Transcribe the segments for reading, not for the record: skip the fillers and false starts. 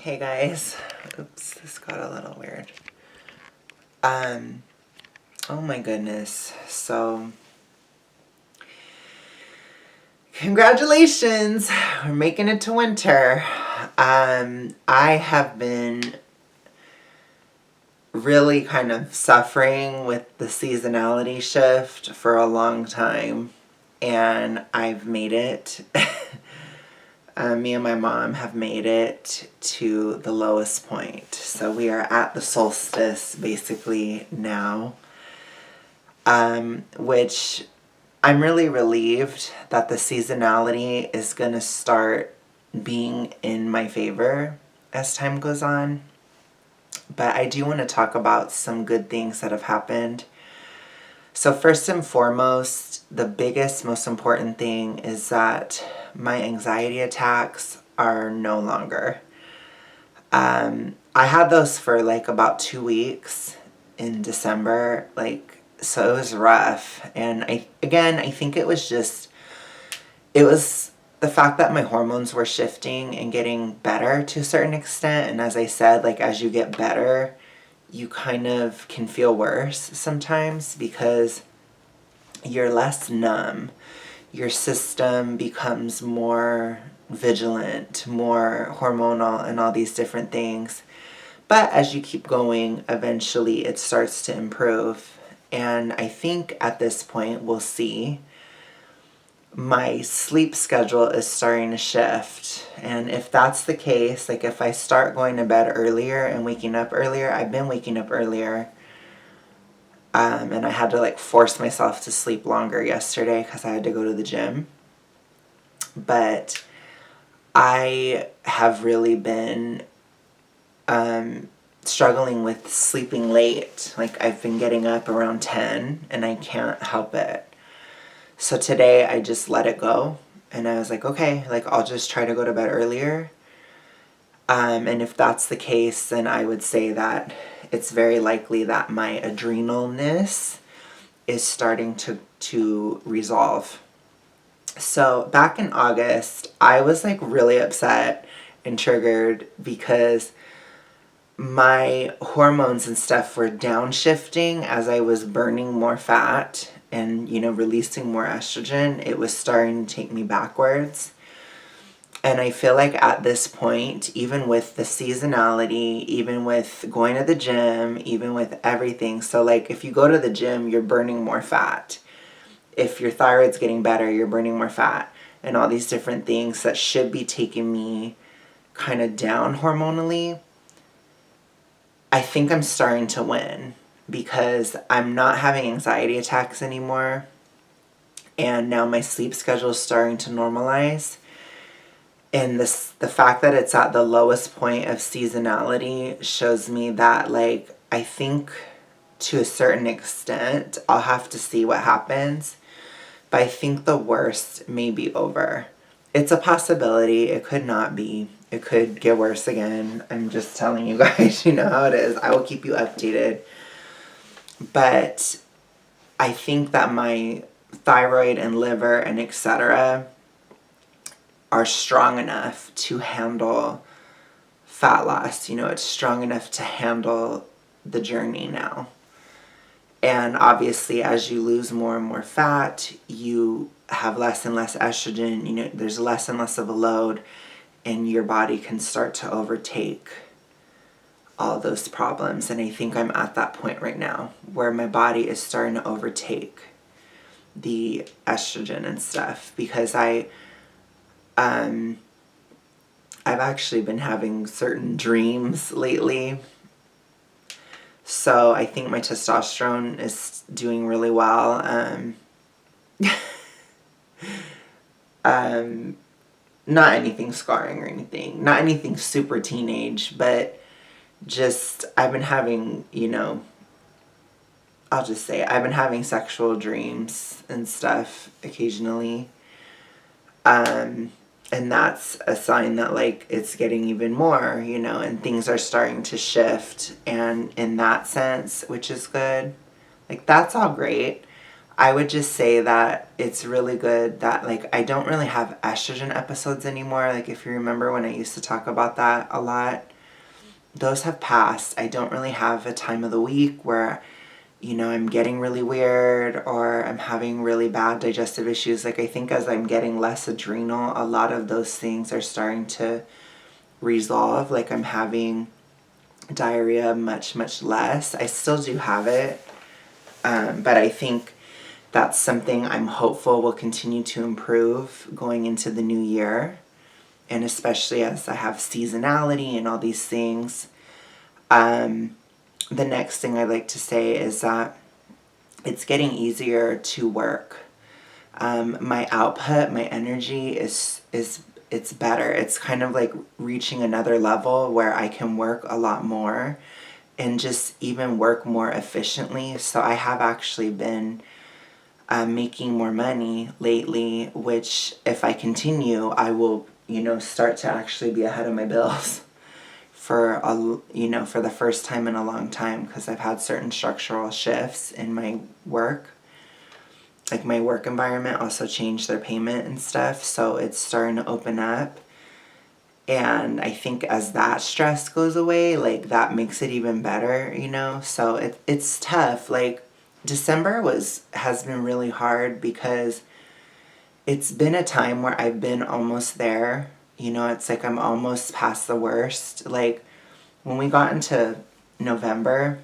Hey guys. Oops, this got a little weird. Oh my goodness. So, congratulations. We're making it to winter. I have been really kind of suffering with the seasonality shift for a long time, and I've made it. Me and my mom have made it to the lowest point. So we are at the solstice basically now, which I'm really relieved that the seasonality is going to start being in my favor as time goes on. But I do want to talk about some good things that have happened. So first and foremost, the biggest, most important thing is that my anxiety attacks are no longer. I had those for like about 2 weeks in December, so it was rough. And I think it was the fact that my hormones were shifting and getting better to a certain extent. And as I said, as you get better, you kind of can feel worse sometimes because you're less numb. Your system becomes more vigilant, more hormonal, and all these different things. But as you keep going, eventually it starts to improve. And I think at this point, we'll see. My sleep schedule is starting to shift. And if that's the case, if I start going to bed earlier and waking up earlier, I've been waking up earlier. And I had to force myself to sleep longer yesterday because I had to go to the gym. But I have really been struggling with sleeping late. I've been getting up around 10 and I can't help it. So today I just let it go. And I was like, okay, I'll just try to go to bed earlier. And if that's the case, then I would say that it's very likely that my adrenalness is starting to resolve. So back in August, I was really upset and triggered because my hormones and stuff were downshifting as I was burning more fat and, releasing more estrogen. It was starting to take me backwards. And I feel like at this point, even with the seasonality, even with going to the gym, even with everything, so if you go to the gym, you're burning more fat. If your thyroid's getting better, you're burning more fat. And all these different things that should be taking me kind of down hormonally, I think I'm starting to win because I'm not having anxiety attacks anymore. And now my sleep schedule is starting to normalize. And the fact that it's at the lowest point of seasonality shows me that, I think to a certain extent, I'll have to see what happens. But I think the worst may be over. It's a possibility. It could not be. It could get worse again. I'm just telling you guys, you know how it is. I will keep you updated. But I think that my thyroid and liver and etc. are strong enough to handle fat loss. It's strong enough to handle the journey now. And obviously, as you lose more and more fat, you have less and less estrogen. There's less and less of a load, and your body can start to overtake all those problems. And I think I'm at that point right now where my body is starting to overtake the estrogen and stuff because I've actually been having certain dreams lately. So I think my testosterone is doing really well. Not anything scarring or anything. Not anything super teenage, but just I've been having, I'll just say I've been having sexual dreams and stuff occasionally. And that's a sign that it's getting even more, and things are starting to shift. And in that sense, which is good, that's all great. I would just say that it's really good that, like, I don't really have estrogen episodes anymore. Like, if you remember when I used to talk about that a lot, those have passed. I don't really have a time of the week where, I'm getting really weird or I'm having really bad digestive issues. Like, I think as I'm getting less adrenal, a lot of those things are starting to resolve. Like, I'm having diarrhea much, much less. I still do have it, but I think that's something I'm hopeful will continue to improve going into the new year. And especially as I have seasonality and all these things. The next thing I'd like to say is that it's getting easier to work. My output, my energy is it's better. It's kind of like reaching another level where I can work a lot more and just even work more efficiently. So I have actually been making more money lately, which if I continue, I will, start to actually be ahead of my bills for for the first time in a long time, because I've had certain structural shifts in my work. Like, my work environment also changed their payment and stuff, so it's starting to open up. And I think as that stress goes away, like, that makes it even better, So it's tough. Like, December has been really hard because it's been a time where I've been almost there. It's like I'm almost past the worst. Like, when we got into November,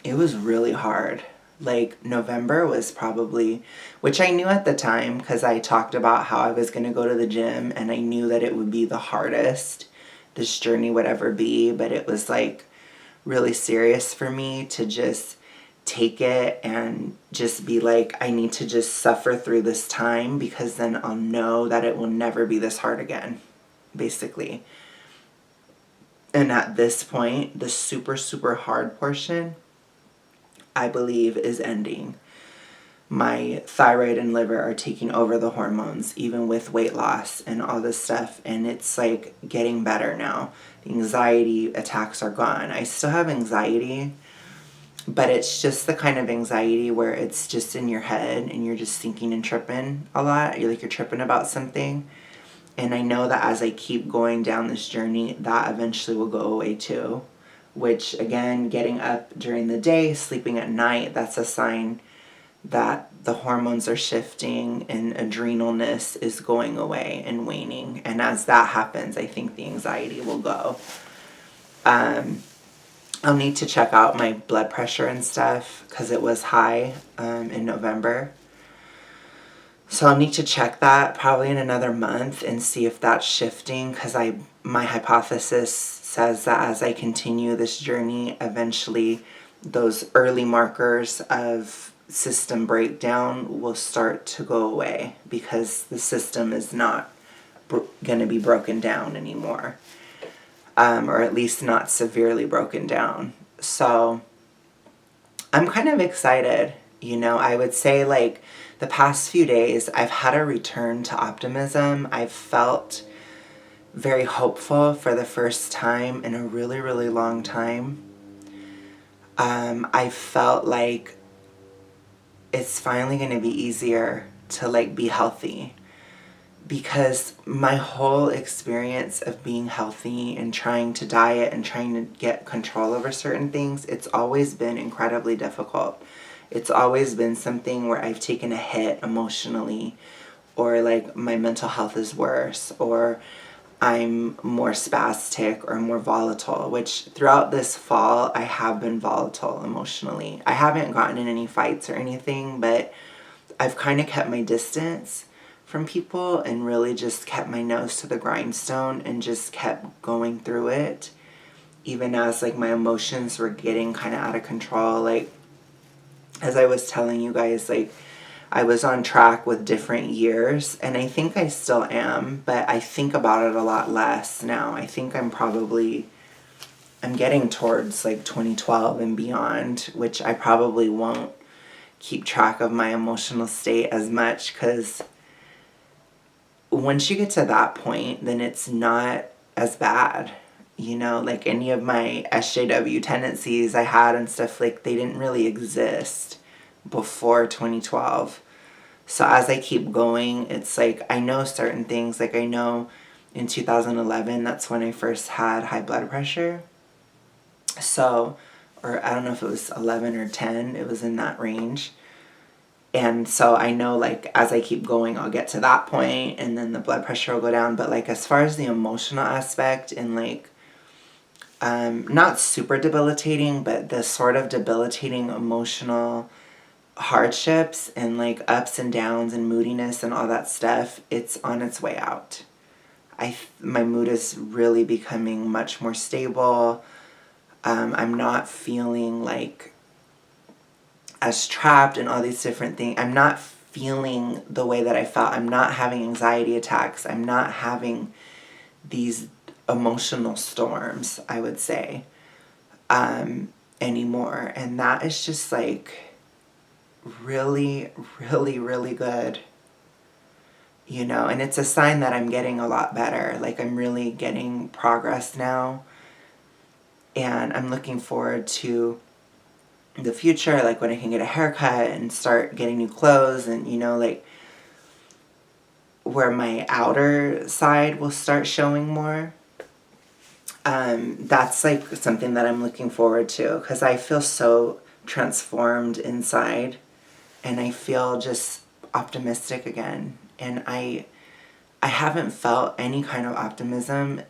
it was really hard. Like, November was probably, which I knew at the time because I talked about how I was going to go to the gym, and I knew that it would be the hardest this journey would ever be, but it was like really serious for me to just take it and just be like, I need to just suffer through this time, because then I'll know that it will never be this hard again, basically. And at this point, the super, super hard portion, I believe, is ending. My thyroid and liver are taking over the hormones, even with weight loss and all this stuff, and it's like getting better now. The anxiety attacks are gone. I still have anxiety, but it's just the kind of anxiety where it's just in your head and you're just thinking and tripping a lot. You're tripping about something. And I know that as I keep going down this journey, that eventually will go away too. Which, again, getting up during the day, sleeping at night, that's a sign that the hormones are shifting and adrenalness is going away and waning. And as that happens, I think the anxiety will go. I'll need to check out my blood pressure and stuff because it was high in November. So I'll need to check that probably in another month and see if that's shifting, because my hypothesis says that as I continue this journey, eventually those early markers of system breakdown will start to go away, because the system is not going to be broken down anymore. Or at least not severely broken down. So I'm kind of excited. I would say, like, the past few days, I've had a return to optimism. I've felt very hopeful for the first time in a really, really long time. I felt like it's finally going to be easier to, like, be healthy. Because my whole experience of being healthy and trying to diet and trying to get control over certain things, it's always been incredibly difficult. It's always been something where I've taken a hit emotionally, or like my mental health is worse, or I'm more spastic or more volatile, which throughout this fall, I have been volatile emotionally. I haven't gotten in any fights or anything, but I've kind of kept my distance from people and really just kept my nose to the grindstone and just kept going through it, even as like my emotions were getting kind of out of control. Like, as I was telling you guys, like, I was on track with different years, and I think I still am, but I think about it a lot less now. I think I'm getting towards like 2012 and beyond, which I probably won't keep track of my emotional state as much, because once you get to that point, then it's not as bad. Like any of my SJW tendencies I had and stuff, like, they didn't really exist before 2012. So as I keep going, it's like I know certain things. Like I know in 2011, that's when I first had high blood pressure. So, or I don't know if it was 11 or 10, it was in that range. And so I know, like, as I keep going, I'll get to that point and then the blood pressure will go down. But, like, as far as the emotional aspect and, like, not super debilitating, but the sort of debilitating emotional hardships and, like, ups and downs and moodiness and all that stuff, it's on its way out. My mood is really becoming much more stable. I'm not feeling like as trapped in all these different things. I'm not feeling the way that I felt. I'm not having anxiety attacks. I'm not having these emotional storms, I would say, anymore. And that is just like really, really, really good. You know, and it's a sign that I'm getting a lot better. Like I'm really getting progress now. And I'm looking forward to the future, like when I can get a haircut and start getting new clothes and, you know, like where my outer side will start showing more. That's like something that I'm looking forward to because I feel so transformed inside and I feel just optimistic again. And I haven't felt any kind of optimism,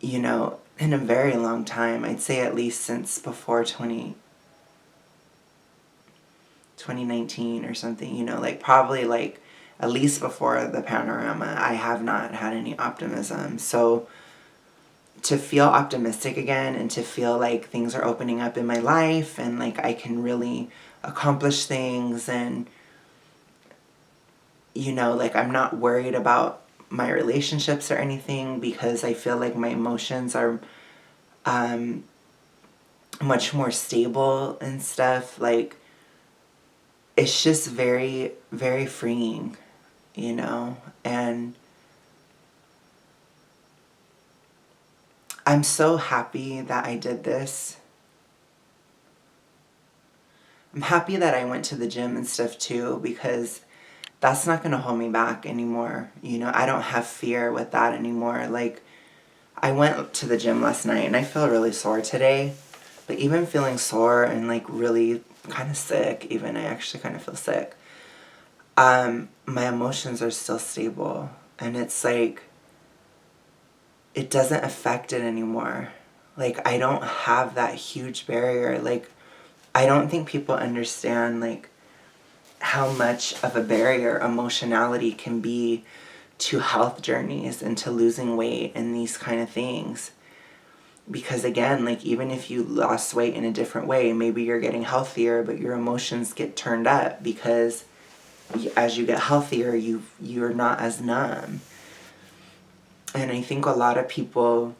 you know, in a very long time. I'd say at least since before 2019 or something, you know, like probably like at least before the panorama, I have not had any optimism. So to feel optimistic again and to feel like things are opening up in my life and like I can really accomplish things and, you know, like I'm not worried about my relationships or anything because I feel like my emotions are much more stable and stuff. Like it's just very, very freeing, you know, and I'm so happy that I did this. I'm happy that I went to the gym and stuff too because that's not going to hold me back anymore. You know, I don't have fear with that anymore. Like, I went to the gym last night and I feel really sore today. But even feeling sore and like really kind of sick, even I actually kind of feel sick, my emotions are still stable. And it's like, it doesn't affect it anymore. Like, I don't have that huge barrier. Like, I don't think people understand, like, how much of a barrier emotionality can be to health journeys and to losing weight and these kind of things. Because again, like even if you lost weight in a different way, maybe you're getting healthier, but your emotions get turned up because as you get healthier, you're not as numb. And I think a lot of people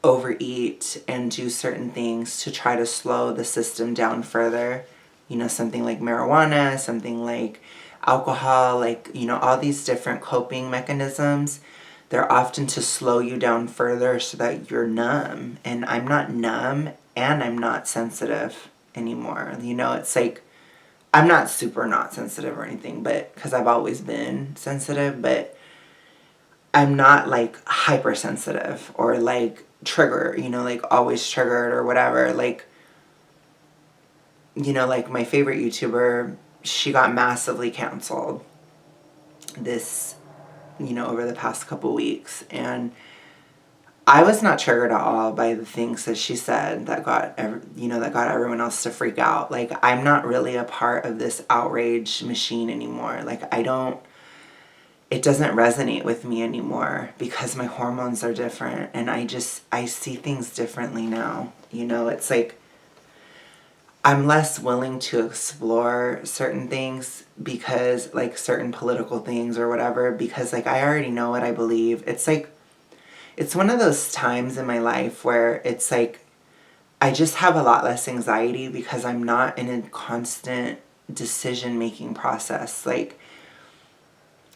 overeat and do certain things to try to slow the system down further. You know, something like marijuana, something like alcohol, like, you know, all these different coping mechanisms. They're often to slow you down further so that you're numb. And I'm not numb and I'm not sensitive anymore. You know, it's like, I'm not super not sensitive or anything, but because I've always been sensitive, but I'm not like hypersensitive or like trigger, you know, like always triggered or whatever. Like, you know, like my favorite YouTuber, she got massively canceled this, you know, over the past couple weeks. And I was not triggered at all by the things that she said that got, you know, that got everyone else to freak out. Like, I'm not really a part of this outrage machine anymore. Like, it doesn't resonate with me anymore because my hormones are different and I see things differently now. You know, it's like, I'm less willing to explore certain things because, like, certain political things or whatever, because, like, I already know what I believe. It's like, it's one of those times in my life where it's like, I just have a lot less anxiety because I'm not in a constant decision-making process. Like,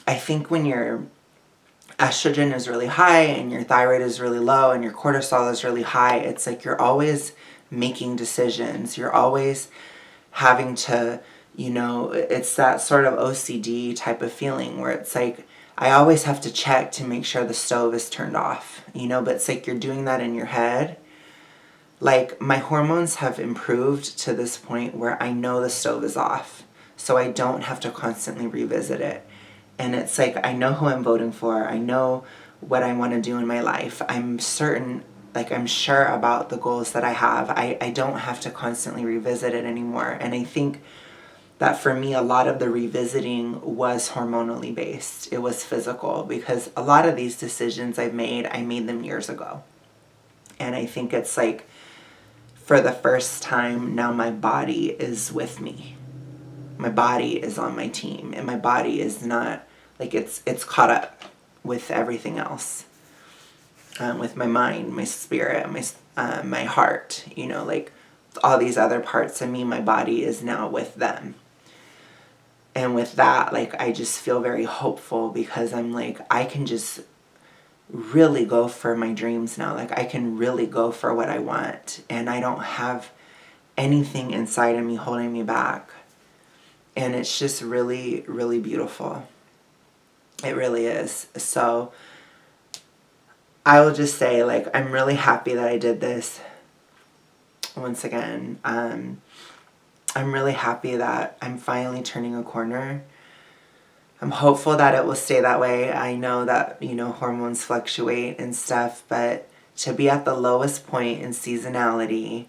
I think when your estrogen is really high and your thyroid is really low and your cortisol is really high, it's like you're always making decisions. You're always having to, it's that sort of OCD type of feeling where it's like, I always have to check to make sure the stove is turned off, but it's like you're doing that in your head. Like, my hormones have improved to this point where I know the stove is off, so I don't have to constantly revisit it. And it's like, I know who I'm voting for. I know what I want to do in my life. I'm certain, like, I'm sure about the goals that I have. I don't have to constantly revisit it anymore. And I think that for me, a lot of the revisiting was hormonally based. It was physical, because a lot of these decisions I made them years ago. And I think it's like, for the first time now, my body is with me. My body is on my team, and my body is not, like, it's caught up with everything else. With my mind, my spirit, my heart, like all these other parts of me, my body is now with them. And with that, like, I just feel very hopeful, because I'm like, I can just really go for my dreams now. Like, I can really go for what I want, and I don't have anything inside of me holding me back. And it's just really, really beautiful. It really is. So I will just say, like, I'm really happy that I did this. Once again, I'm really happy that I'm finally turning a corner. I'm hopeful that it will stay that way. I know that, hormones fluctuate and stuff, but to be at the lowest point in seasonality,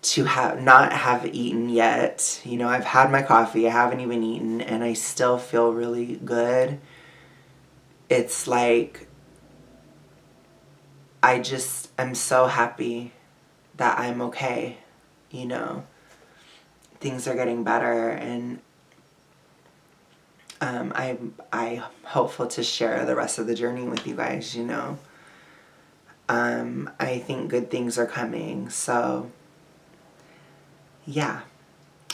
to not have eaten yet, I've had my coffee, I haven't even eaten, and I still feel really good. It's like, I'm so happy that I'm okay, Things are getting better, and I'm hopeful to share the rest of the journey with you guys, I think good things are coming, so yeah.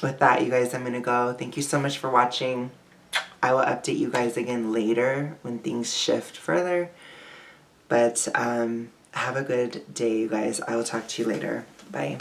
With that, you guys, I'm going to go. Thank you so much for watching. I will update you guys again later when things shift further. But have a good day, you guys. I will talk to you later. Bye.